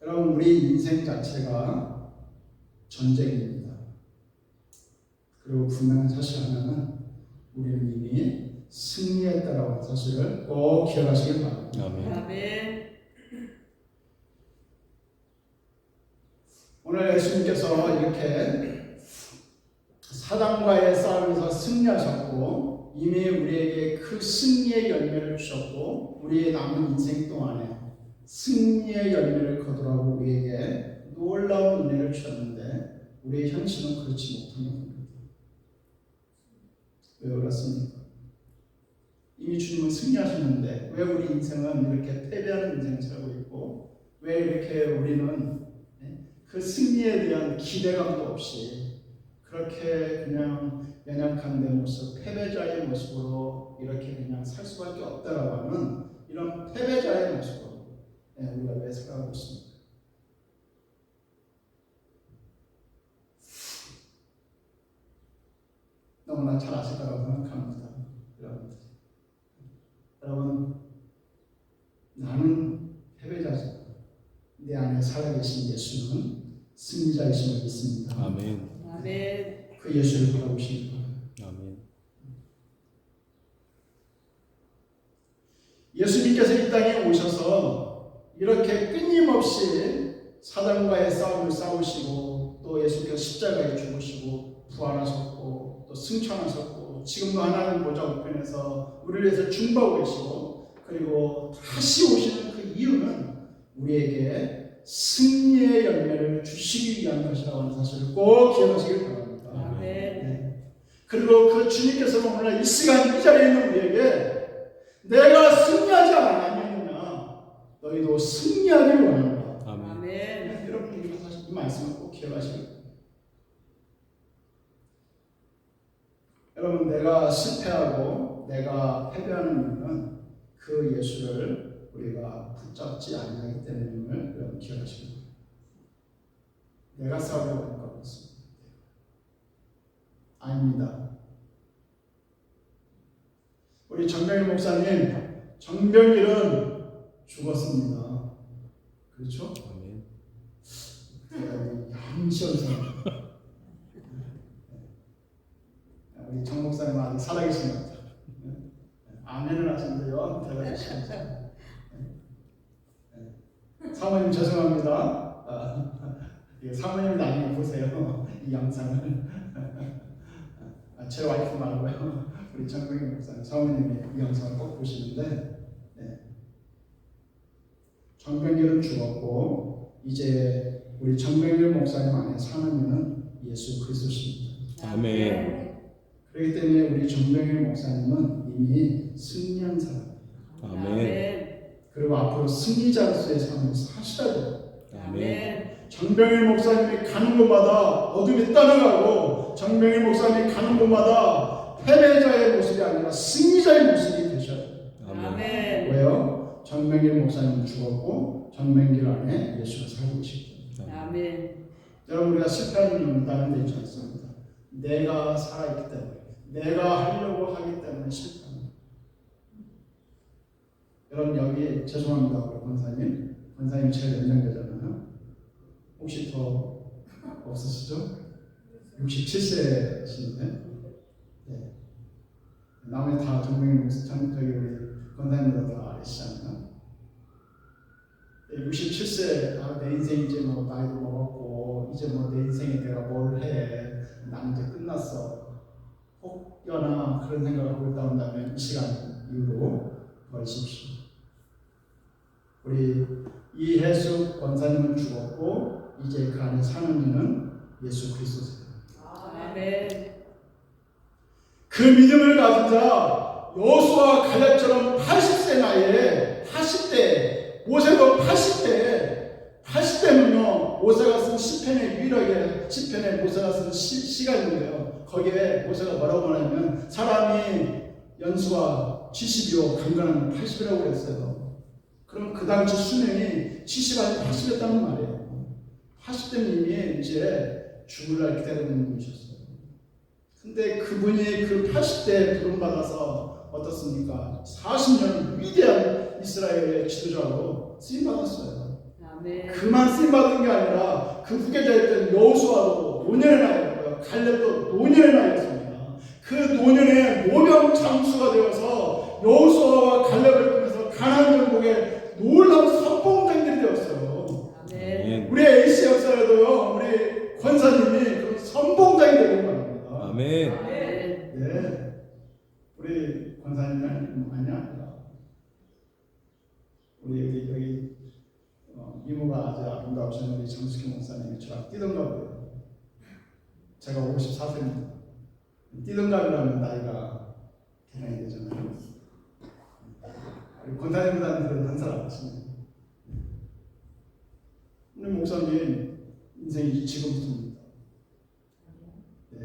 여러분, 우리 인생 자체가 전쟁입니다. 그리고 분명한 사실 하나는 우리는 이미 승리했다라고 하는 사실을 꼭 기억하시길 바랍니다. 아멘. 아멘. 오늘 예수님께서 이렇게 사단과의 싸움에서 승리하셨고 이미 우리에게 그 승리의 열매를 주셨고 우리의 남은 인생 동안에 승리의 열매를 거두라고 우리에게 놀라운 은혜를 주셨는데 우리의 현실은 그렇지 못한 겁니다. 왜 그렇습니까? 이미 주님은 승리하셨는데 왜 우리 인생은 이렇게 패배하는 인생을 살고 있고 왜 이렇게 우리는 그 승리에 대한 기대감도 없이 그렇게 그냥 연약한 내 모습, 패배자의 모습으로 이렇게 그냥 살 수밖에 없다라고 하는 이런 패배자의 모습으로 우리가 왜 살아가고 있습니까? 너무나 잘 아실 거라고 생각합니다. 여러분, 나는 패배자지만 내 안에 살아계신 예수는 승리자이심을 믿습니다. 아멘. 아멘. 그 예수를 바라보시는 거예요. 아멘. 예수님께서 이 땅에 오셔서 이렇게 끊임없이 사단과의 싸움을 싸우시고 또 예수께서 십자가에 죽으시고 부활하셨고 또 승천하셨고 지금도 하나님 보좌 우편에서 우리를 위해서 중보하고 계시고 그리고 다시 오시는 그 이유는 우리에게 승리의 열매를 주시기 위한 것이라고 하는 사실을 꼭 기억하시길 바랍니다. 아멘. 네. 그리고 그 주님께서는 오늘 이 시간 이 자리에 있는 우리에게 내가 승리하지 않았느냐 너희도 승리하기를 원한다. 아멘. 여러분 이 말씀을 꼭 기억하시길 바랍니다. 여러분 내가 실패하고 내가 패배하는 이유는 그 예수를 우리가 붙잡지 아니하기 때문임을 여러분 기억하시길 바랍니다. 내가 싸우려고 하는 것입니다. 아닙니다. 우리 정병일 목사님, 정병일은 죽었습니다. 그렇죠? 아멘. 양시원 사람. 우리 정 목사님 아직 살아계신 것 같아요. 아멘을 하시는데요. 대단하십니다. 사모님 죄송합니다. 사모님 나중에 보세요. 이 영상을. 제 와이프 말고요. 우리 정병일 목사님, 사모님이 이 영상을 꼭 보시는데 정병일은 죽었고 이제 우리 정병일 목사님 안에 사는 이는 예수 그리스도십니다. 아멘. 그렇기 때문에 우리 정병일 목사님은 이미 승리한 사람입니다. 아멘. 그리고 앞으로 승리자로서의 삶을 사셔야 돼요. 아멘. 정병일 목사님이 가는 곳마다 어둠이 떠나가고 정병일 목사님이 가는 곳마다 패배자의 모습이 아니라 승리자의 모습이 되셔야 돼요. 아멘. 왜요? 정병일 목사님은 죽었고 정병길 안에 예수가 살고 계시기 때문에. 아멘. 여러분 우리가 실패하는 이유는 다른 데 있지 않습니다. 내가 살아있기 때문에 내가 하려고 하기 때문에 실패합니다. 여러분 여기 죄송합니다. 우리 권사님 제일 연장되잖아요. 혹시 더 없으시죠? 67세신데 네. 나머지 다 정병일 저기 우리 권사님보다 다 아시잖아요. 67세 내 인생 이제 뭐 나이도 먹었고 이제 뭐 내 인생에 내가 뭘 해? 나는 이제 끝났어. 혹여나 그런 생각을 하고 있다 한다면 이 시간 이후로 버리십시오. 우리 이혜숙 권사님은 죽었고 이제 그 안에 사는 이는 예수 그리스도세요. 아멘. 그 믿음을 가진 자 여호수아와 갈렙처럼 80세 나이에 80대 모세도 80대면요 모세가 쓴 시편에 유일하게 시편에 모세가 쓴 시가 있는데요. 거기에 모세가 뭐라고 하냐면 사람이 연수가 70이요 강간은 80이라고 그랬어요. 그럼 그 당시 수명이 70 아니면 80이었다는 말이에요. 80대님이 이제 죽을 날 기다리는 분이셨어요. 근데 그분이 그 80대 부름받아서 어떻습니까? 40년 위대한 이스라엘의 지도자로 쓰임받았어요. 아멘. 그만 쓰임받은 게 아니라 그 후계자였던 여호수아도 노년의 나이였고요. 갈렙도 노년의 나이였습니다. 그 노년에 모병 장수가 되어서 여호수아와 갈렙을 통해서 가나안 정복에 놀라운 선봉장들이 되었어요. 아멘. 우리 AC 역사에도요. 우리 권사님이 그 선봉장이 되는 겁니다. 아멘. 아멘. 네, 우리 권사님은 아니야. 우리 여기 이모가 아주 아름다우신 우리 정숙희 목사님이 저랑 띠동갑이에요. 제가 54세입니다. 띠동갑이라면 나이가 계산이 되잖아요. 우리 권사님보다는 한 살 아프십니다. 우리 목사님 인생이 지금부터입니다. 네.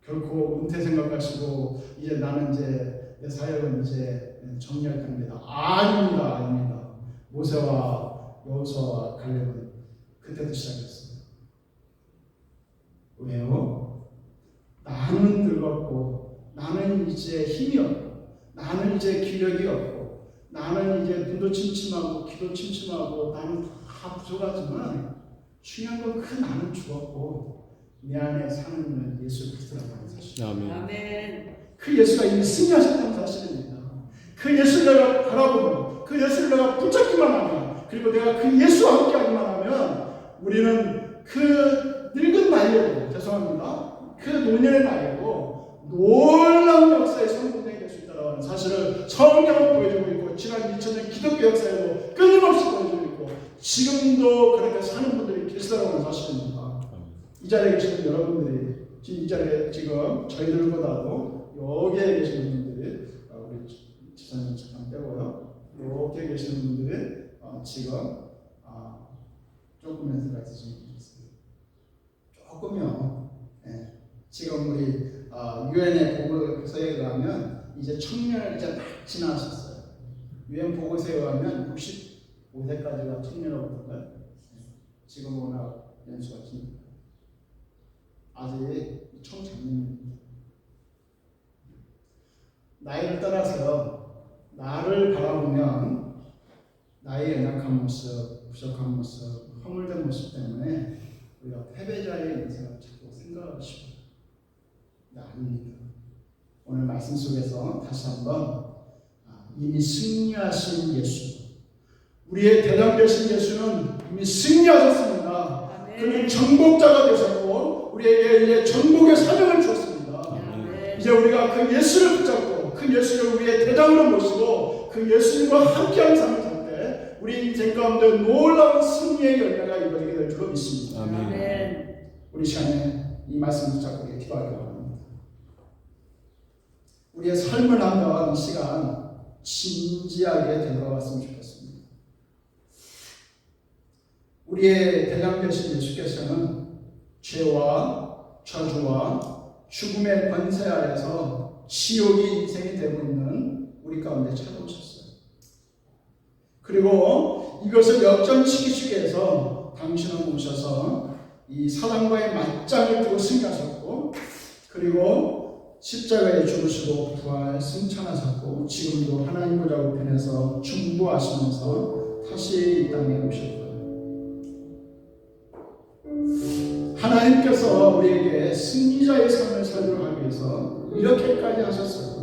결코 은퇴 생각하시고 이제 나는 이제 내 사역은 이제 정리할 겁니다. 아닙니다. 모세와 여호수아와 갈렙은 그때도 시작했어요. 왜요? 나는 늙었고 나는 이제 힘이 없고 나는 이제 기력이 없고 나는 이제 눈도 침침하고 귀도 침침하고 나는 다 부족하지만 중요한 건 그 나는 죽었고 내 안에 사는 분은 예수 그리스도라고 하는 사실. 아멘. 아멘. 그 예수가 이미 승리하셨다는 사실입니다. 그 예수를 내가 바라보면 그 예수를 내가 붙잡기만 하면 그리고 내가 그 예수와 함께하기만 하면 우리는 그 늙은 나이에도 죄송합니다. 그 노년의 나이에도 놀라운 역사의 성공적이 될 수 있다는 하는 사실을 성경은 보여주고 있고 지난 2000년 기독교 역사에도 끊임없이 보여주고 있고 지금도 그렇게 사는 분들이 계시다고 하는 사실입니다. 이 자리에 계시는 여러분들이 지금 이 자리에 지금 저희들보다도 여기에 계시는 분들이 우리 지사님 잠깐 빼고요. 여기에 계시는 분들이 지금 조금 연세가 있으신 분이 있어요. 조금요. 네. 지금 우리 유엔의 보고서에 의하면 이제 청년을 이제 막 지나셨어요. 유엔 보고서에 의하면 65세까지가 청년이라고 그러던가요? 지금 워낙 연수가 기니까 아직 청장년입니다. 나이를 떠나서요. 나를 바라보면 나의 연약한 모습, 부족한 모습, 허물된 모습 때문에 우리가 패배자의 인생을 자꾸 생각하시고 아닙니다. 오늘 말씀 속에서 다시 한번 이미 승리하신 예수, 우리의 대장 되신 예수는 이미 승리하셨습니다. 아멘. 그는 정복자가 되셨고 우리에게 이제 정복의 사명을 주었습니다. 아멘. 이제 우리가 그 예수를 붙잡고 그 예수를 우리의 대장으로 모시고 그 예수님과 함께하는 삶을 살 때 우리 인생 가운데 놀라운 승리의 열매가 이루어지게 될 줄로 믿습니다. 아멘. 우리 시간에 이 말씀 붙잡고 우리가 기도하기로 합니다. 우리의 삶을 한번 이 시간 진지하게 되돌아봤으면 좋겠습니다. 우리의 대장 되신 예수께서는 죄와 저주와 죽음의 권세 아래서 지옥이 인생이 되고 있는 우리 가운데 찾아오셨어요. 그리고 이것을 역전시키시기 위해서 당신은 오셔서 이 사단과의 맞짱을 두고 승리하셨고 그리고 십자가에 죽으시고 부활 승천하셨고 지금도 하나님 보좌 우편에서 중보하시면서 다시 이 땅에 오셨다. 하나님께서 우리에게 승리자의 삶을 살도록 하기 위해서 이렇게까지 하셨어요.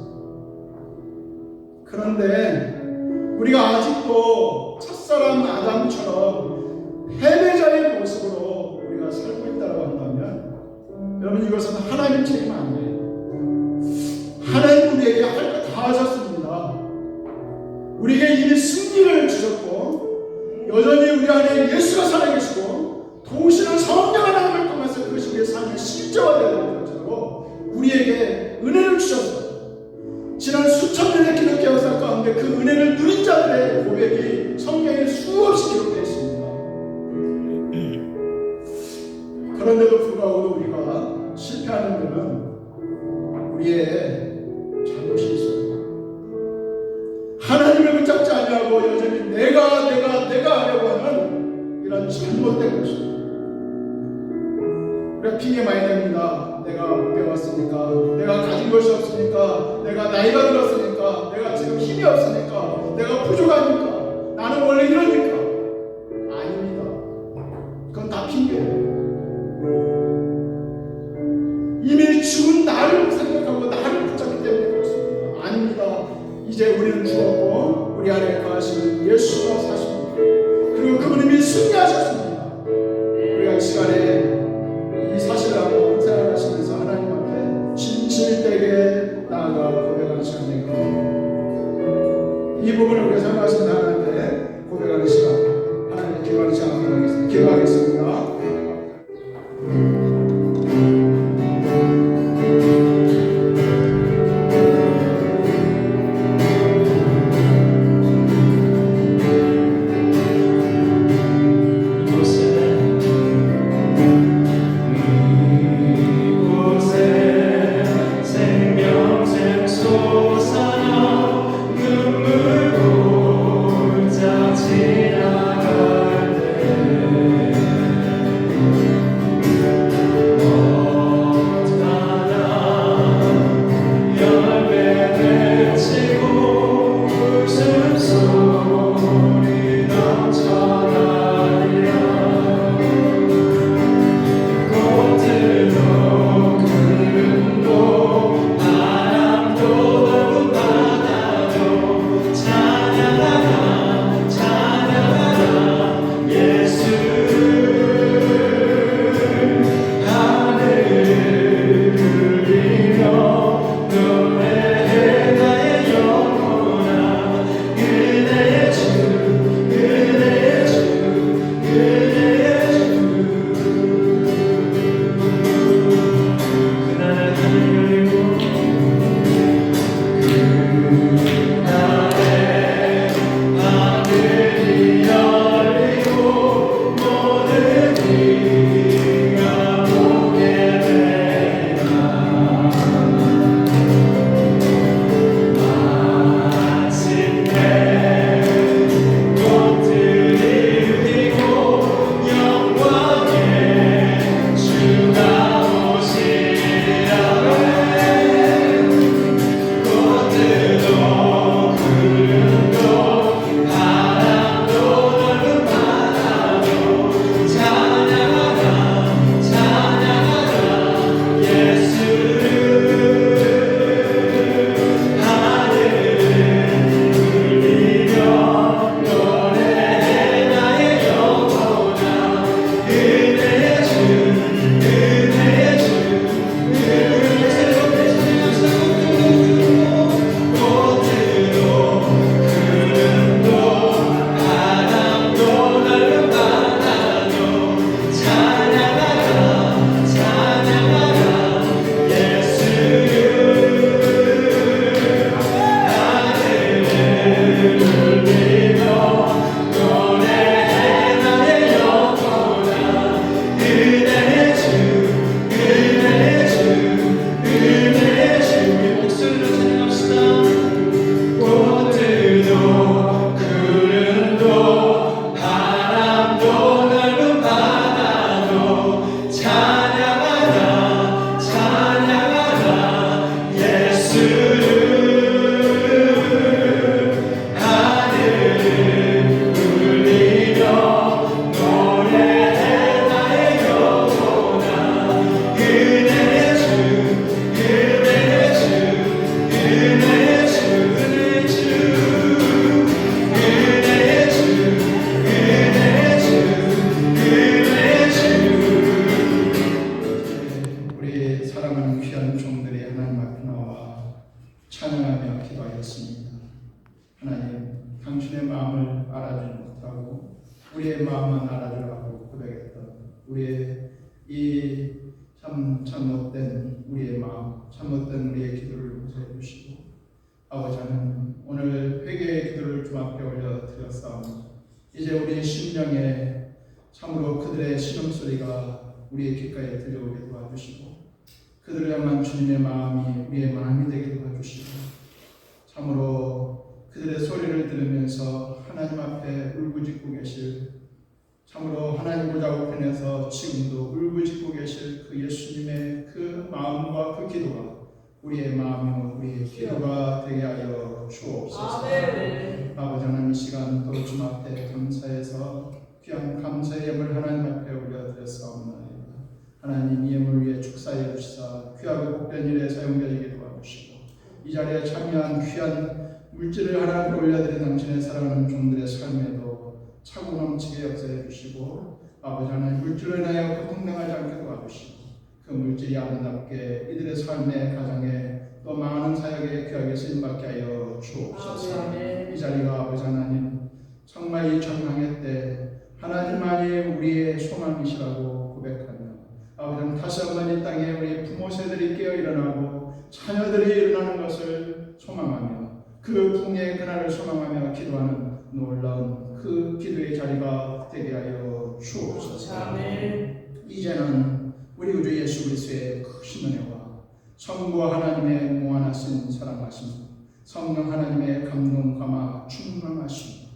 그런데 우리가 아직도 첫사람 아담처럼 패배자의 모습으로 우리가 살고 있다고 한다면 여러분 이것은 하나님 책임 아니에요. 하나님 우리에게 할 것 다 하셨습니다. 우리에게 이미 승리를 주셨고 여전히 우리 안에 예수가 살아계시고 도우시는 성령 하나님을 통해서 그것이 우리의 삶의 실제화되는 것처럼 우리에게 은혜를 주셨어요. 지난 수천 년의 기독교 역사 가운데 그 은혜를 누린 자들의 고백이 성경에 수없이 기록되어 있습니다. 그런데도 불구하고 우리가 실패하는 데는 우리의 잘못이 있어요. 하나님을 붙잡지 아니하고 여전히 내가 하려고 하는 이런 잘못된 것입니다. 우리가 핑계 많이 냅니다. 내가 못 배웠으니까, 내가 가진 것이 없으니까, 내가 나이가 들었으니까, 내가 지금 힘이 없으니까, 내가 부족하니까, 나는 원래 이러니까. 아닙니다. 그건 다 핑계예요. 이미 죽은 나를 생각하고 나를 붙잡기 때문에 그렇습니다. 아닙니다. 이제 우리는 죽었고 우리 안에 거하시는 예수가 사십니다. 그리고 그분이 승리하셨습니다. 우리가 이 시간에 이 사실을 한번 생각하시면서 하나님 앞에 진실되게 나아가 고백하는 시간 되기를 이 부분을 우리가 생각하시는 하나님께 고백하는 시간 하나님께 기도하는 시간 하겠습니다. 기도하겠습니다. 생명샘 솟아나 눈물로 찬양하며 기도하였습니다. 하나님, 당신의 마음을 알아주지 못하고 우리의 마음만 알아주라고 고백했던 우리의 이 참 잘못된 우리의 마음, 잘못된 우리의 기도를 용서해 주시고, 아버지 하나님, 오늘 회개의 기도를 주 앞에 올려 드렸사오니 이제 우리의 심령에 참으로 그들의 신음소리가 우리의 귓가에 들려오게 도와주시고, 그들을 향한 주님의 마음이 우리의 마음이 되게 도와주시고, 참으로 그들의 소리를 들으면서 하나님 앞에 울부짖고 계실, 참으로 하나님 보좌 우편에서 지금도 울부짖고 계실 그 예수님의 그 마음과 그 기도가 우리의 마음이요 우리의 기도가 되게 하여 주옵소서. 아버지 하나님, 이 시간 또 주 앞에 감사해서 귀한 감사의 예물 하나님 앞에 올려드렸사옵나이다. 하나님, 이 예물 위에 축사해 주시사 귀하고 복된 일에 사용되게 도와주시고, 이 자리에 참여한 귀한 물질을 하나님께 올려드린 당신의 사랑하는 종들의 삶에도 차고 넘치게 역사해 주시고, 아버지 하나님, 물질로 인하여 고통당하지 않게 도와주시고, 그 물질이 아름답게 이들의 삶의 가정에 또 많은 사역에 귀하게 쓰임받게 하여 주옵소서. 이 자리가 아버지 하나님, 정말 이 전망의 때 하나님만이 우리의 소망이시라고 고백하며, 아버지 하나님, 다시 한번 이 땅에 우리 부모 세들이 깨어 일어나고 자녀들이 일어나는 것을 소망하며 그 풍요의 그날을 소망하며 기도하는 놀라운 그 기도의 자리가 되게 하여 주옵소서. 이제는 우리 구주 예수 그리스도의 크신 은혜와 성부와 하나님의 무한하신 사랑하심, 성령 하나님의 감동 감화 충만하심,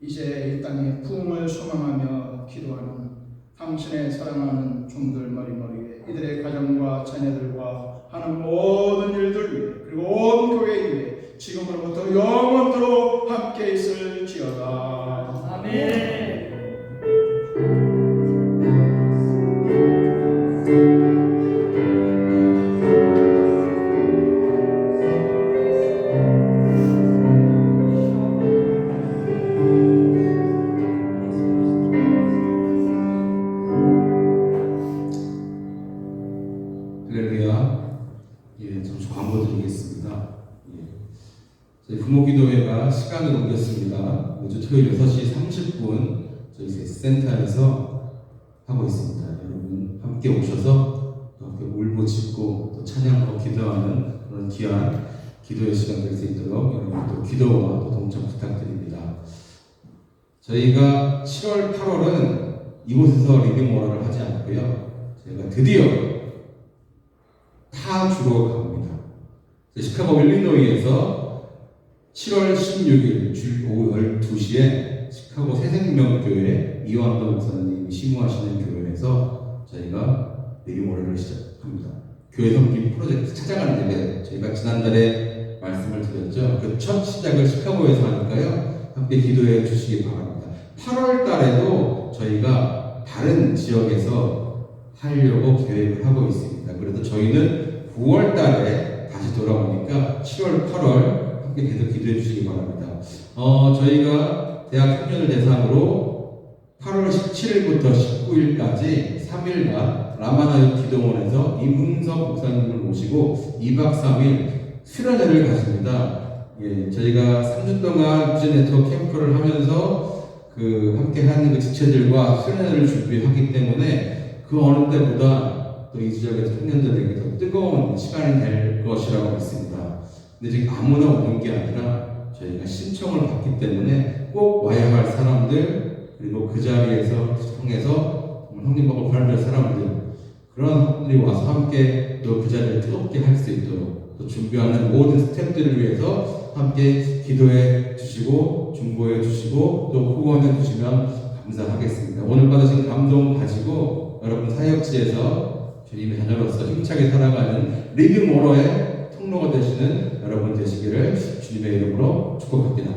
이제 이 땅에 부흥을 소망하며 기도하는 당신의 사랑하는 종들 머리머리에 이들의 가정과 자녀들과 하는 모든 일들 위해, 그리고 온 교회 위에 지금으로부터 영원토록 함께 있을지어다. 아멘. 할렐루야. 예, 잠시 광고 드리겠습니다. 예. 저희 부모기도회가 시간을 옮겼습니다. 매주 토요일 6시 30분 저희 센터에서 하고 있습니다. 여러분 함께 오셔서 또 함께 울부짖고 또 찬양하고 기도하는 그런 귀한 기도의 시간 될 수 있도록 여러분 또 기도와 또 동참 부탁드립니다. 저희가 7월, 8월은 이곳에서 리빙워러를 하지 않고요. 저희가 드디어 타주로 갑니다. 시카고 일리노이에서 7월 16일 오후 12시에 시카고 새생명교회 이완도 목사님이 심무하시는 교회에서 저희가 리빙워러를 시작합니다. 교회 섬김 프로젝트 찾아가는 예배, 저희가 지난달에 말씀을 드렸죠. 그 첫 시작을 시카고에서 하니까요. 함께 기도해 주시기 바랍니다. 8월 달에도 저희가 다른 지역에서 하려고 계획을 하고 있습니다. 그래서 저희는 9월 달에 다시 돌아오니까 7월, 8월 함께 계속 기도해 주시기 바랍니다. 저희가 대학 청년을 대상으로 8월 17일부터 19일까지 3일간 라마나유 기도원에서 임흥석 목사님을 모시고 2박 3일 수련회를 가집니다. 예, 저희가 3주 동안 비전 네트워크 캠프를 하면서 함께 하는 그 지체들과 수련회를 준비하기 때문에 그 어느 때보다 또 이 지역의 청년들에게 더 뜨거운 시간이 될 것이라고 믿습니다. 근데 지금 아무나 오는 게 아니라 저희가 신청을 받기 때문에 꼭 와야 할 사람들, 그리고 그 자리에서 통해서 형님하고 부활될 사람들, 그런 분들이 와서 함께 또 그 자리를 뜨겁게 할 수 있도록 또 준비하는 모든 스태프들을 위해서 함께 기도해 주시고 중보해 주시고 또 후원해 주시면 감사하겠습니다. 오늘 받으신 감동 가지고 여러분 사역지에서 주님의 자녀로서 힘차게 살아가는 리빙워러의 통로가 되시는 여러분 되시기를 주님의 이름으로 축복합니다.